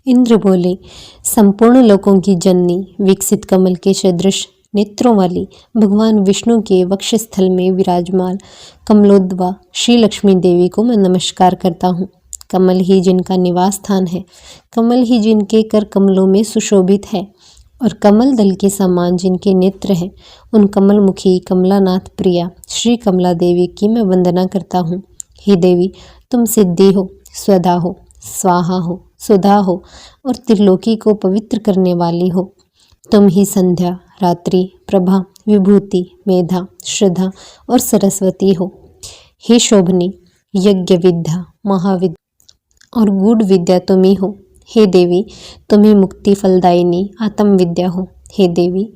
इंद्र बोले, संपूर्ण लोकों की जननी, विकसित कमल के सदृश नेत्रों वाली भगवान विष्णु के वक्षस्थल में विराजमान कमलोद्भवा श्री लक्ष्मी देवी को मैं नमस्कार करता हूँ। कमल ही जिनका निवास स्थान है, कमल ही जिनके कर कमलों में सुशोभित है और कमल दल के समान जिनके नेत्र हैं, उन कमल मुखी कमलानाथ प्रिया श्री कमला देवी की मैं वंदना करता हूँ। हे देवी, तुम सिद्धि हो, स्वधा हो, स्वाहा हो, सुधा हो और त्रिलोकी को पवित्र करने वाली हो। तुम ही संध्या, रात्रि, प्रभा, विभूति, मेधा, श्रद्धा और सरस्वती हो। हे शोभनी, यज्ञ विद्या, महाविद्या और गूढ़ विद्या तुम ही हो। हे देवी, तुम ही मुक्ति फलदायिनी आत्म विद्या हो। हे देवी,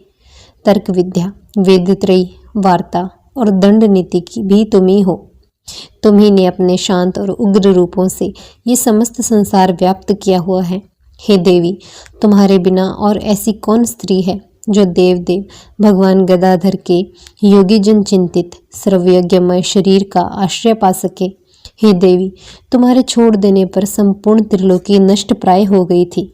तर्क विद्या, वेदत्रयी, वार्ता और दंड नीति की भी तुम ही हो। तुम ही ने अपने शांत और उग्र रूपों से ये समस्त संसार व्याप्त किया हुआ है। हे देवी, तुम्हारे बिना और ऐसी कौन स्त्री है जो देव भगवान गदाधर के योगी जन चिंतित सर्वयज्ञमय शरीर का आश्रय पा सके। हे देवी, तुम्हारे छोड़ देने पर संपूर्ण त्रिलोकी नष्ट प्राय हो गई थी,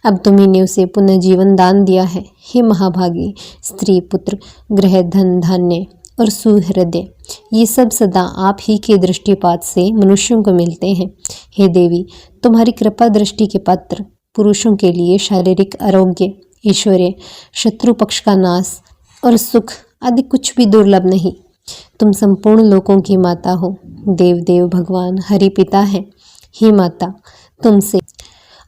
अब तुम्ही ने उसे पुनः जीवन दान दिया है। हे महाभागी, स्त्री, पुत्र, ग्रह, धन, धान्य और सुहृदय, ये सब सदा आप ही के दृष्टिपात से मनुष्यों को मिलते हैं। हे देवी, तुम्हारी कृपा दृष्टि के पात्र पुरुषों के लिए शारीरिक आरोग्य, ऐश्वर्य, शत्रु पक्ष का नाश और सुख आदि कुछ भी दुर्लभ नहीं। तुम संपूर्ण लोकों की माता हो, देव भगवान हरि पिता है। हे माता, तुमसे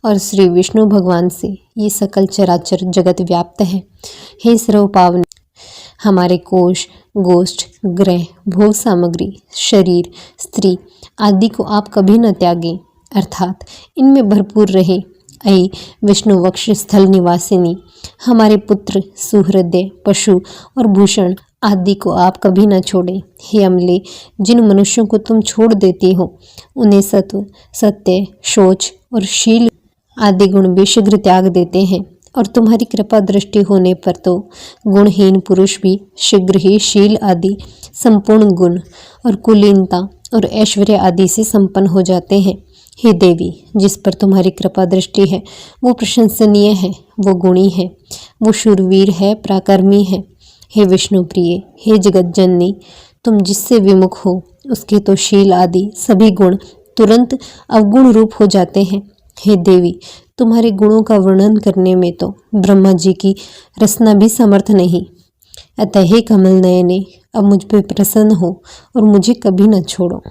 और श्री विष्णु भगवान से ये सकल चराचर जगत व्याप्त है। हे सर्वपावनी, हमारे कोश, गोष्ठ, ग्रह, भोग सामग्री, शरीर, स्त्री आदि को आप कभी न त्यागें, अर्थात इनमें भरपूर रहे। ऐ विष्णु वक्ष स्थल निवासिनी, हमारे पुत्र, सुहृदय, पशु और भूषण आदि को आप कभी न छोड़ें। हे अमले, जिन मनुष्यों को तुम छोड़ देती हो, उन्हें सत्व, सत्य, शौच और शील आदि गुण भी शीघ्र त्याग देते हैं, और तुम्हारी कृपा दृष्टि होने पर तो गुणहीन पुरुष भी शीघ्र ही शील आदि संपूर्ण गुण और कुलीनता और ऐश्वर्य आदि से संपन्न हो जाते हैं। हे देवी, जिस पर तुम्हारी कृपा दृष्टि है वो प्रशंसनीय है, वो गुणी है, वो शूरवीर है, पराक्रमी है। हे विष्णु प्रिय, हे जगत जननी, तुम जिससे विमुख हो उसके तो शील आदि सभी गुण तुरंत अवगुण रूप हो जाते हैं। हे देवी, तुम्हारे गुणों का वर्णन करने में तो ब्रह्मा जी की रचना भी समर्थ नहीं। अतः हे कमल नयने, अब मुझ पर प्रसन्न हो और मुझे कभी न छोड़ो।